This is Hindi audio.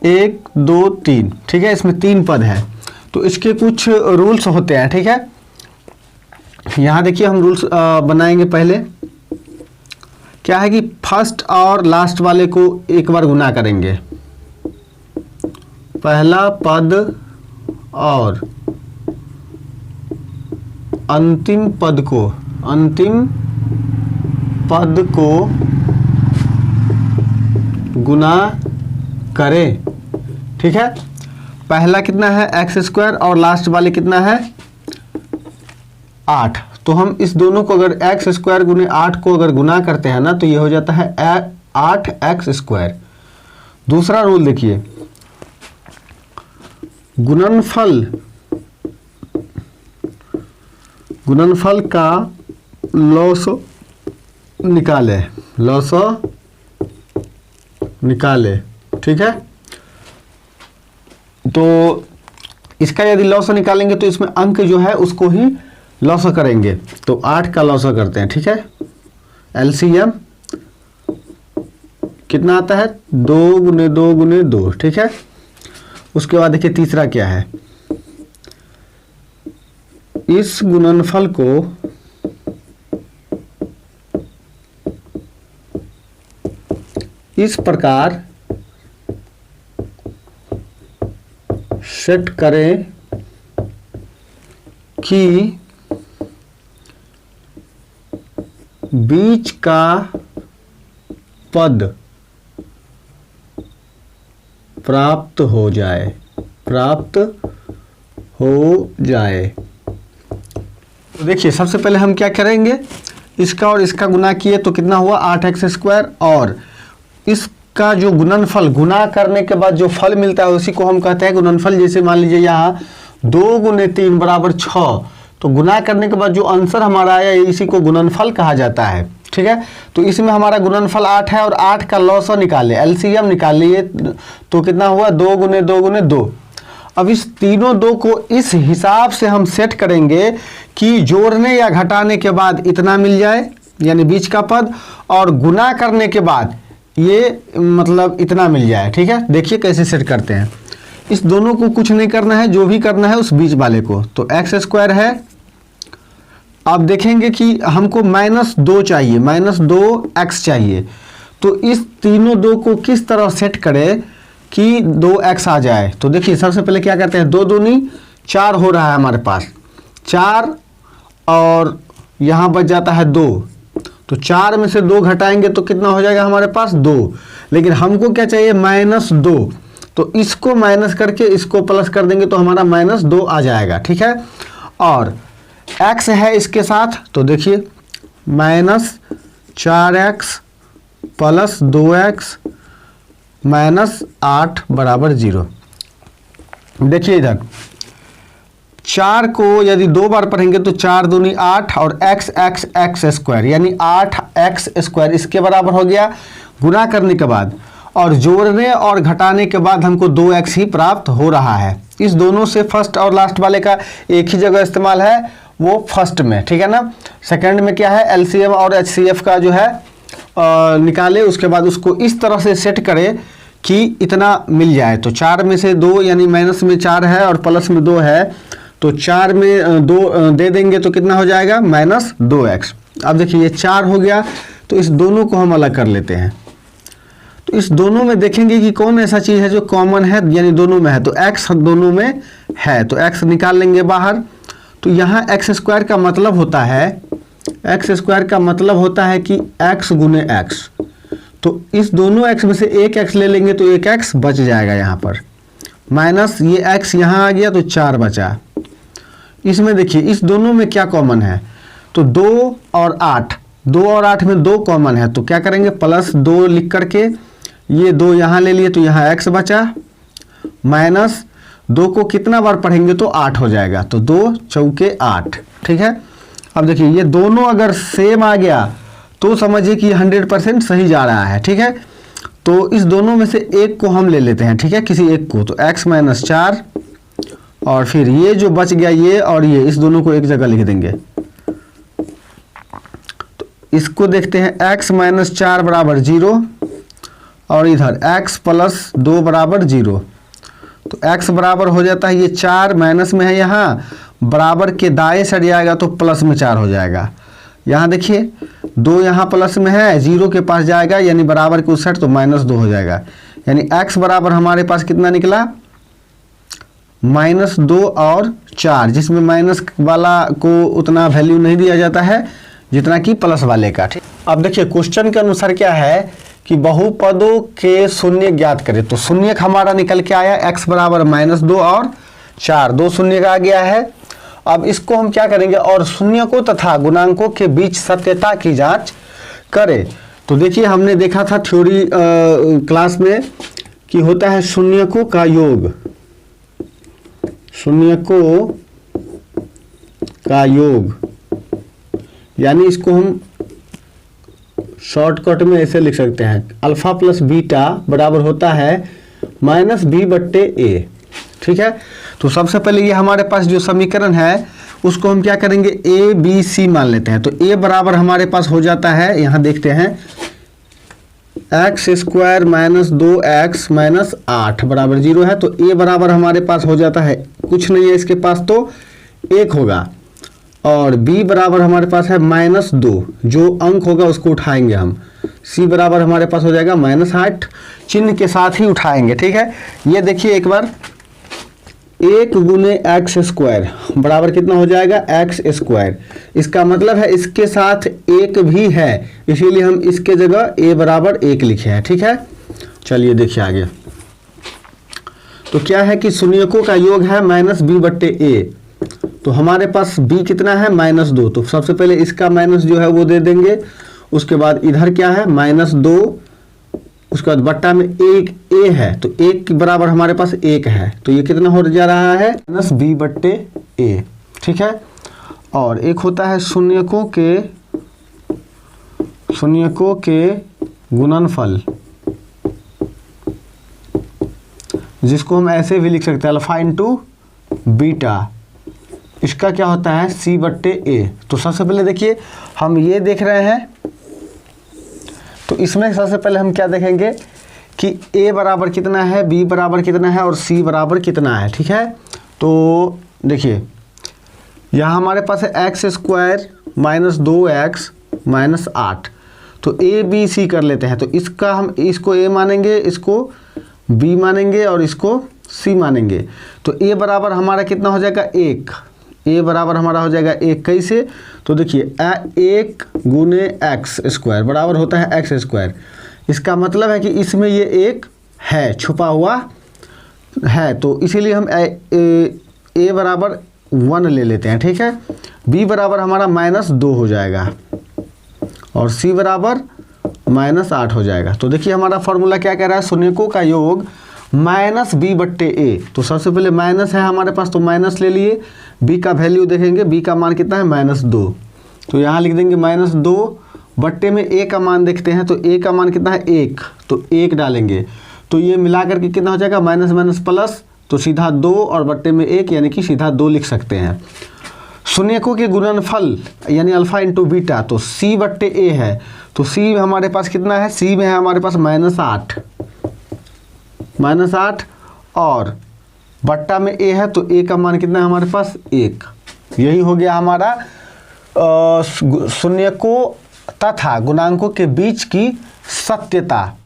1 2 3, ठीक है, इसमें 3 पद है। तो इसके कुछ रूल्स होते हैं, ठीक है। यहाँ देखिए हम रूल्स बनाएंगे। पहले क्या है कि फर्स्ट और लास्ट वाले को एक बार गुना करेंगे, पहला पद और अंतिम पद को गुना करें, ठीक है। पहला कितना है x² और लास्ट वाले कितना है 8। तो हम इस दोनों को अगर x² गुने 8 को अगर गुना करते हैं ना तो ये हो जाता है 8x²। दूसरा रूल देखिए, गुणनफल का लॉसो निकाले, ठीक है। तो इसका यदि लॉसो निकालेंगे तो इसमें अंक जो है उसको ही लॉसो करेंगे। तो 8 का लॉसो करते हैं, ठीक है। एलसीएम कितना आता है 2 गुने 2 गुने 2, ठीक है। उसके बाद देखिए तीसरा क्या है, इस गुणनफल को इस प्रकार सेट करें कि बीच का पद प्राप्त हो जाए। तो देखिए सबसे पहले हम क्या करेंगे, इसका और इसका गुना किए तो कितना हुआ 8x², और इसका जो गुणनफल गुना करने के बाद जो फल मिलता है उसी को हम कहते हैं गुणनफल। जैसे मान लीजिए यहाँ 2 गुने 3 बराबर 6, तो गुना करने के बाद जो आंसर हमारा आया इसी को गुणनफल कहा जाता है, ठीक है। तो इसमें हमारा गुणनफल 8 है और 8 का लॉसो निकाले, एलसीएम निकाल लिए, तो कितना हुआ 2 गुने 2 गुने 2। अब इस तीनों 2 को इस हिसाब से हम सेट करेंगे कि जोड़ने या घटाने के बाद इतना मिल जाए, यानी बीच का पद, और गुना करने के बाद ये मतलब इतना मिल जाए, ठीक है। देखिए कैसे सेट करते हैं। इस दोनों को कुछ नहीं करना है, जो भी करना है उस बीच वाले को। तो x² है, आप देखेंगे कि हमको -2 चाहिए, -2x चाहिए। तो इस तीनों 2 को किस तरह सेट करें कि 2x आ जाए। तो देखिए सबसे पहले क्या करते हैं, 2 दूनी 4 हो रहा है हमारे पास, 4 और यहाँ बच जाता है 2। तो 4 में से 2 घटाएंगे तो कितना हो जाएगा हमारे पास 2। लेकिन हमको क्या चाहिए -2, तो इसको माइनस करके इसको प्लस कर देंगे तो हमारा -2 आ जाएगा, ठीक है। और x है इसके साथ, तो देखिए -4x + 2x -8 = 0। देखिए इधर 4 को यदि 2 बार पढ़ेंगे तो 4 दूनी 8 और x² यानी 8x², इसके बराबर हो गया गुना करने के बाद, और जोड़ने और घटाने के बाद हमको 2x ही प्राप्त हो रहा है। इस दोनों से फर्स्ट और लास्ट वाले का एक ही जगह इस्तेमाल है, वो फर्स्ट में, ठीक है ना। सेकंड में क्या है, एलसीएम और एचसीएफ का जो है निकाले, उसके बाद उसको इस तरह से सेट करें कि इतना मिल जाए। तो 4 में से 2 यानी माइनस में 4 है और प्लस में 2 है, तो 4 में 2 दे देंगे तो कितना हो जाएगा -2x। अब देखिए ये 4 हो गया, तो इस दोनों को हम अलग कर लेते हैं। तो इस दोनों में देखेंगे कि कौन ऐसा चीज़ है जो कॉमन है, यानी दोनों में है। तो x दोनों में है, तो x निकाल लेंगे बाहर। तो यहाँ x² का मतलब होता है, x² का मतलब होता है कि x गुने x। तो इस दोनों x में से एक x ले लेंगे तो एक x बच जाएगा यहाँ पर, माइनस ये x यहाँ आ गया तो 4 बचा। इसमें देखिए इस दोनों में क्या कॉमन है, तो 2 और 8 में 2 कॉमन है, तो क्या करेंगे +2 लिख करके ये 2 यहाँ ले लिए तो यहाँ x बचा, माइनस 2 को कितना बार पढ़ेंगे तो 8 हो जाएगा, तो 2 चौके 8, ठीक है। अब देखिए ये दोनों अगर सेम आ गया तो समझिए कि 100% सही जा रहा है, ठीक है। तो इस दोनों में से एक को हम ले लेते हैं, ठीक है, किसी एक को। तो x - 4 और फिर ये जो बच गया ये और ये, इस दोनों को एक जगह लिख देंगे। तो इसको देखते हैं, x - 4 = 0 और इधर x प्लस 2 बराबर 0। तो x बराबर हो जाता है ये 4 माइनस में है, यहाँ बराबर के दाएं साइड जाएगा तो प्लस में 4 हो जाएगा। यहाँ देखिए 2 यहाँ प्लस में है, 0 के पास जाएगा यानी बराबर के उस साइड तो -2 हो जाएगा। यानी x बराबर हमारे पास कितना निकला, -2 और 4, जिसमें माइनस वाला को उतना वैल्यू नहीं दिया जाता है जितना कि प्लस वाले का। ठीक, अब देखिए क्वेश्चन के अनुसार क्या है कि बहुपदों के शून्य ज्ञात करें। तो शून्य हमारा निकल के आया x बराबर -2 और 4, 2 शून्य का आ गया है। अब इसको हम क्या करेंगे, और शून्यकों तथा गुणांकों के बीच सत्यता की जांच करें। तो देखिए हमने देखा था थ्योरी क्लास में कि होता है शून्यकों का योग, शून्यकों का योग, यानी इसको हम शॉर्टकट में ऐसे लिख सकते हैं, अल्फा प्लस बीटा बराबर होता है -b/a। ठीक है, तो सबसे पहले ये हमारे पास जो समीकरण है उसको हम क्या करेंगे, a b c मान लेते हैं। तो a बराबर हमारे पास हो जाता है, यहाँ देखते हैं, x² - 2x - 8 बराबर 0 है। तो a बराबर हमारे पास हो जाता है, कुछ नहीं है इसके पास तो 1 होगा, और b बराबर हमारे पास है -2, जो अंक होगा उसको उठाएंगे हम। c बराबर हमारे पास हो जाएगा -8, चिन्ह के साथ ही उठाएंगे। ठीक है, ये देखिए एक बार, 1 × x² बराबर कितना हो जाएगा, x²। इसका मतलब है इसके साथ 1 भी है, इसीलिए हम इसके जगह a बराबर 1 लिखे हैं। ठीक है, चलिए देखिए आगे। तो क्या है कि शून्यकों का योग है -b/a। तो हमारे पास b कितना है, -2। तो सबसे पहले इसका माइनस जो है वो दे देंगे, उसके बाद इधर क्या है, -2, उसके बाद बट्टा में 1 a है, तो 1 के बराबर हमारे पास 1 है। तो ये कितना हो जा रहा है, -b/a। ठीक है, और एक होता है शून्यकों के गुणनफल, जिसको हम ऐसे भी लिख सकते हैं, अल्फा इंटू बीटा। इसका क्या होता है, c/a। तो सबसे पहले देखिए हम ये देख रहे हैं, तो इसमें सबसे पहले हम क्या देखेंगे कि a बराबर कितना है, b बराबर कितना है और c बराबर कितना है। ठीक है, तो देखिए यहाँ हमारे पास है x² - 2x - 8। तो a b c कर लेते हैं। तो इसका हम इसको a मानेंगे, इसको b मानेंगे और इसको c मानेंगे। तो a बराबर हमारा कितना हो जाएगा, 1। a बराबर हमारा हो जाएगा 1, कैसे, तो देखिए 1 × x² बराबर होता है x²। इसका मतलब है कि इसमें ये 1 है, छुपा हुआ है, तो इसीलिए हम a बराबर 1 ले लेते हैं। ठीक है, b बराबर हमारा -2 हो जाएगा और c बराबर -8 हो जाएगा। तो देखिए हमारा फॉर्मूला क्या कह रहा है, शून्यकों का योग -b/a। तो सबसे पहले माइनस है हमारे पास, तो माइनस ले लिए, b का वैल्यू देखेंगे, b का मान कितना है, -2। तो यहाँ लिख देंगे -2 बट्टे में a का मान देखते हैं, तो a का मान कितना है, 1। तो 1 डालेंगे, तो ये मिला करके कितना हो जाएगा, माइनस माइनस प्लस, तो सीधा 2 और बट्टे में 1 यानी कि सीधा 2 लिख सकते हैं। शून्यकों के गुणनफल यानी अल्फा इंटू बीटा, तो c/a है। तो c हमारे पास कितना है, c में है हमारे पास -8 और बट्टा में a है, तो a का मान कितना है हमारे पास, 1। यही हो गया हमारा शून्यकों तथा गुणांकों के बीच की सत्यता।